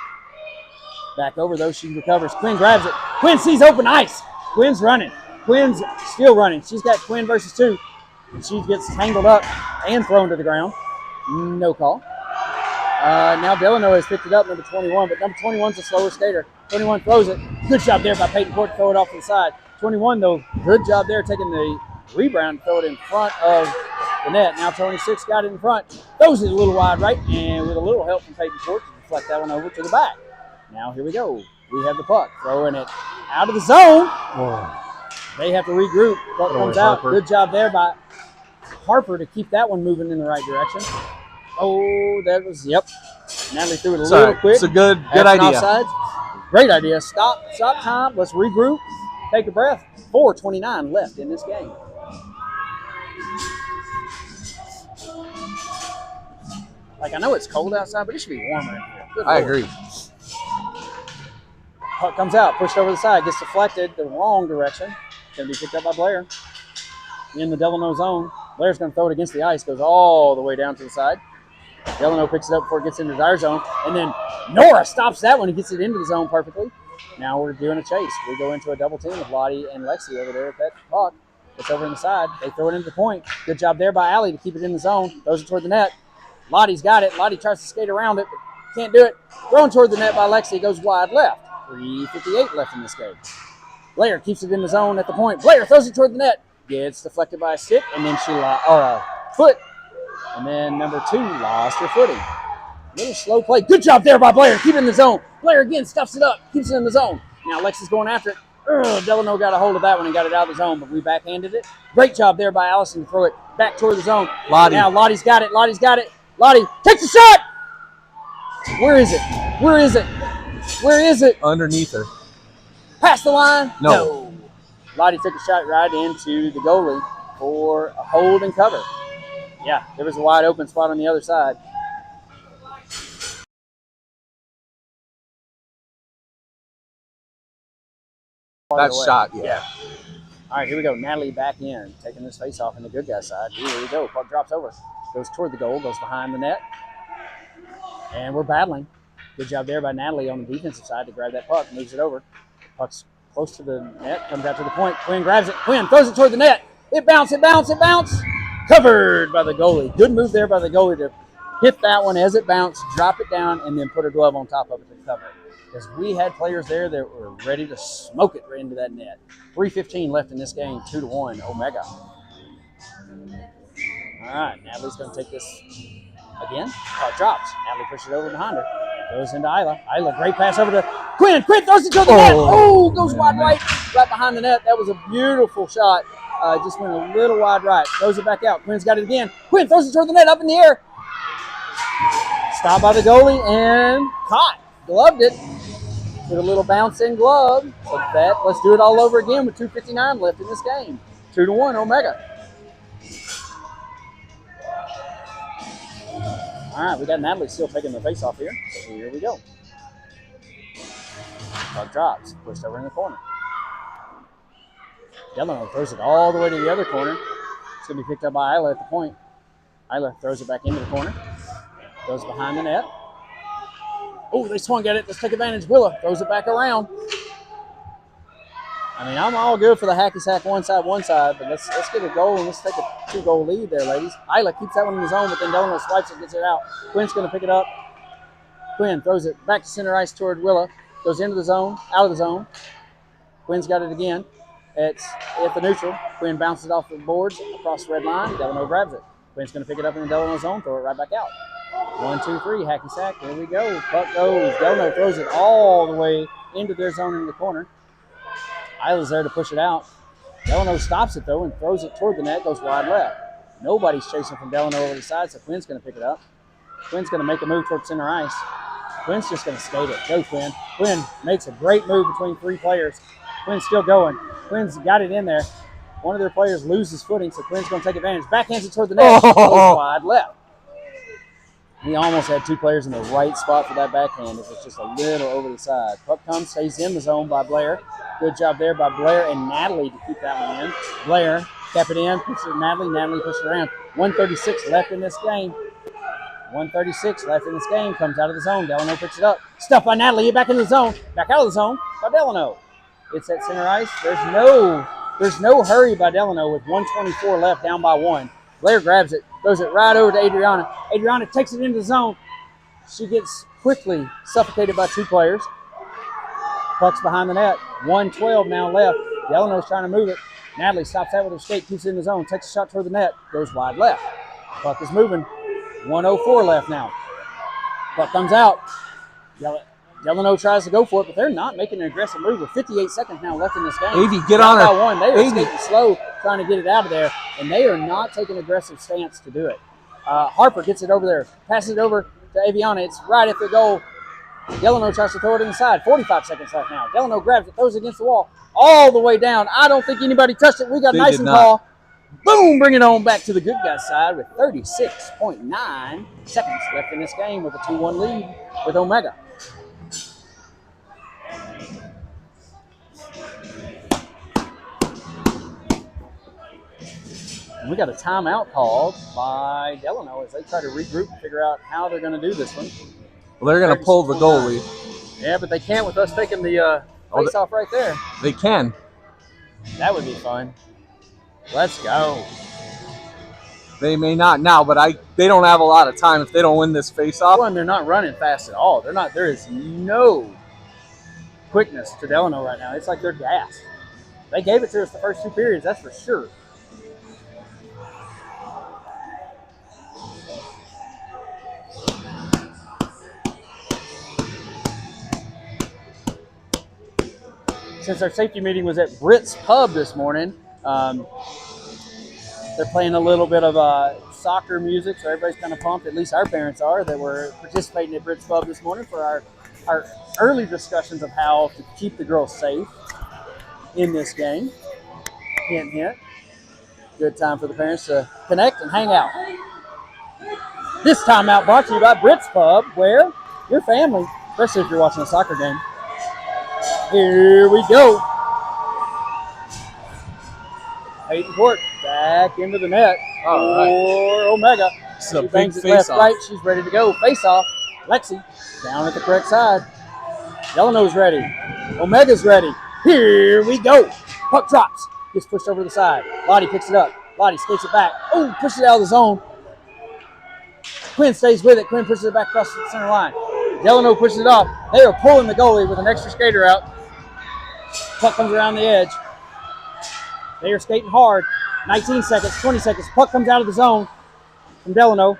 Back over, though. She recovers. Quinn grabs it. Quinn sees open ice. Quinn's running. Quinn's still running. She's got Quinn versus 2. And she gets tangled up and thrown to the ground. No call. Now Delano has picked it up, number 21, but number 21's a slower skater. 21 throws it. Good job there by Peyton Court to throw it off to the side. 21, though, good job there taking the rebound and throw it in front of the net. Now 26 got it in front. Throws it a little wide right, and with a little help from Peyton Court to deflect that one over to the back. Now here we go. We have the puck. Throwing it out of the zone. Whoa. They have to regroup. Puck comes out. Good job there by Harper to keep that one moving in the right direction. Oh, that was, yep. Natalie threw it a little quick. It's a good idea. Offsides. Great idea. Stop time. Let's regroup. Take a breath. 4:29 left in this game. Like, I know it's cold outside, but it should be warmer in here. Good I Lord. agree. Puck comes out, pushed over the side, gets deflected the wrong direction. Going to be picked up by Blair. In the Delano zone. Blair's going to throw it against the ice, goes all the way down to the side. Delano picks it up before it gets into our zone. And then Nora stops that one and gets it into the zone perfectly. Now we're doing a chase. We go into a double team with Lottie and Lexi over there at that puck. It's over in the side. They throw it into the point. Good job there by Allie to keep it in the zone. Throws it toward the net. Lottie's got it. Lottie tries to skate around it, but can't do it. Thrown toward the net by Lexi. Goes wide left. 3:58 left in this game. Blair keeps it in the zone at the point. Blair throws it toward the net. Gets deflected by a stick, and then a foot. And then number 2 lost her footing. Little slow play. Good job there by Blair. Keep it in the zone. Blair again stuffs it up. Keeps it in the zone. Now Lexi's going after it. Delano got a hold of that one and got it out of the zone, but we backhanded it. Great job there by Allison to throw it back toward the zone. Lottie. Now Lottie's got it. Lottie's got it. Lottie takes the shot. Where is it? Where is it? Where is it? Underneath her. Past the line? No. Lottie took a shot right into the goalie for a hold and cover. Yeah, there was a wide open spot on the other side. That shot, yeah. All right, here we go. Natalie back in, taking this face off in the good guy side. Here we go. Puck drops over. Goes toward the goal, goes behind the net. And we're battling. Good job there by Natalie on the defensive side to grab that puck, moves it over. Puck's close to the net, comes out to the point. Quinn grabs it. Quinn throws it toward the net. It bounced. Covered by the goalie. Good move there by the goalie to hit that one as it bounced, drop it down, and then put a glove on top of it to cover it. Because we had players there that were ready to smoke it right into that net. 3:15 left in this game, 2-1, Omega. All right, Natalie's going to take this again. It drops. Natalie pushes it over behind her. Goes into Isla. Isla, great pass over to Quinn. Quinn throws it to the net. Oh, goes wide right behind the net. That was a beautiful shot. Just went a little wide right. Throws it back out. Quinn's got it again. Quinn throws it toward the net, up in the air. Stopped by the goalie and caught. Gloved it with a little bouncing glove. So let's do it all over again with 2:59 left in this game. 2-1, Omega. All right, we got Natalie still taking the face off here. So here we go. Puck drops, pushed over in the corner. Delano throws it all the way to the other corner. It's going to be picked up by Isla at the point. Isla throws it back into the corner. Goes behind the net. Oh, they swung at it. Let's take advantage. Willa throws it back around. I mean, I'm all good for the hacky sack one side, but let's get a goal and let's take a 2-goal lead there, ladies. Isla keeps that one in the zone, but then Delano swipes it, gets it out. Quinn's going to pick it up. Quinn throws it back to center ice toward Willa. Goes into the zone, out of the zone. Quinn's got it again. It's at the neutral. Quinn bounces it off the boards across the red line. Delano grabs it. Quinn's going to pick it up in the Delano zone, throw it right back out. 1, 2, 3, hacky sack. Here we go. Puck goes. Delano throws it all the way into their zone in the corner. Isla's there to push it out. Delano stops it, though, and throws it toward the net, goes wide left. Nobody's chasing from Delano over the side, so Quinn's going to pick it up. Quinn's going to make a move toward center ice. Quinn's just going to skate it. Go, Quinn. Quinn makes a great move between 3 players. Quinn's still going. Quinn's got it in there. One of their players loses footing, so Quinn's going to take advantage. Backhands it toward the net. Goes wide left. He almost had 2 players in the right spot for that backhand. It was just a little over the side. Puck comes, stays in the zone by Blair. Good job there by Blair and Natalie to keep that one in. Blair kept it in, pushed it to Natalie. Natalie pushed it around. 1:36 left in this game. 1:36 left in this game. Comes out of the zone. Delano picks it up. Stuffed by Natalie. Get back in the zone. Back out of the zone by Delano. It's at center ice. There's no hurry by Delano with 1:24 left, down by 1. Blair grabs it, throws it right over to Adriana. Adriana takes it into the zone. She gets quickly suffocated by 2 players. Puck's behind the net. 1:12 now left. Delano's trying to move it. Natalie stops that with her skate, keeps it in the zone, takes a shot toward the net, goes wide left. Puck is moving. 1:04 left now. Puck comes out. Delano tries to go for it, but they're not making an aggressive move with 58 seconds now left in this game. Avy, get on her. 1. They are skating slow, trying to get it out of there, and they are not taking an aggressive stance to do it. Harper gets it over there, passes it over to Aviana. It's right at the goal. Delano tries to throw it inside. 45 seconds left now. Delano grabs it, throws it against the wall, all the way down. I don't think anybody touched it. We got an icing call. Boom, bring it on back to the good guys' side with 36.9 seconds left in this game with a 2-1 lead with Omega. And we got a timeout called by Delano as they try to regroup and figure out how they're going to do this one. Well, they're going to pull the goalie. Yeah, but they can't with us taking the face off right there. They can. That would be fun. Let's go. They may not now, but they don't have a lot of time if they don't win this face-off. One, they're not running fast at all. There is no quickness to Delano right now. It's like they're gassed. They gave it to us the first 2 periods, that's for sure. Since our safety meeting was at Britt's Pub this morning, they're playing a little bit of soccer music, so everybody's kind of pumped. At least our parents are, that were participating at Britt's Pub this morning for our early discussions of how to keep the girls safe in this game. Hint, hint. Good time for the parents to connect and hang out. This timeout brought to you by Britt's Pub, where your family, especially if you're watching a soccer game. Here we go. Peyton Court back into the net for Omega. She bangs it left, right. She's ready to go. Face off. Lexi down at the correct side. Delano's ready. Omega's ready. Here we go. Puck drops. Gets pushed over the side. Lottie picks it up. Lottie skates it back. Oh, pushes it out of the zone. Quinn stays with it. Quinn pushes it back across the center line. Delano pushes it off. They are pulling the goalie with an extra skater out. Puck comes around the edge. They are skating hard. 19 seconds, 20 seconds. Puck comes out of the zone from Delano.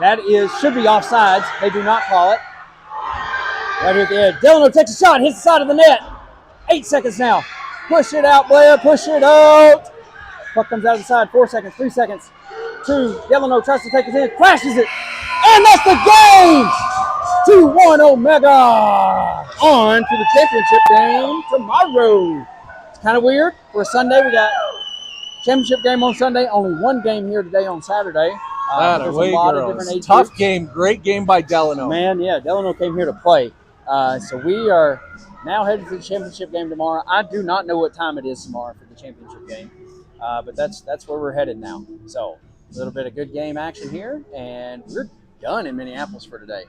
That should be offsides. They do not call it. Right here at the edge. Delano takes a shot, hits the side of the net. 8 seconds now. Push it out, Blair. Push it out. Puck comes out of the side. 4 seconds, 3 seconds. 2. Delano tries to take it in, crashes it. And that's the game! 2-1 Omega. On to the championship game tomorrow. It's kind of weird. For a Sunday, we got championship game on Sunday. Only one game here today on Saturday. There's a lot of different age Tough groups. Game. Great game by Delano. Man, yeah. Delano came here to play. So we are now headed to the championship game tomorrow. I do not know what time it is tomorrow for the championship game. But that's where we're headed now. So a little bit of good game action here. And we're done in Minneapolis for today.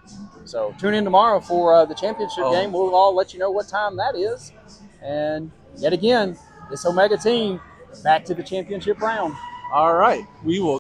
So tune in tomorrow for the championship game. We'll all let you know what time that is. And yet again, this Omega team back to the championship round. All right. We will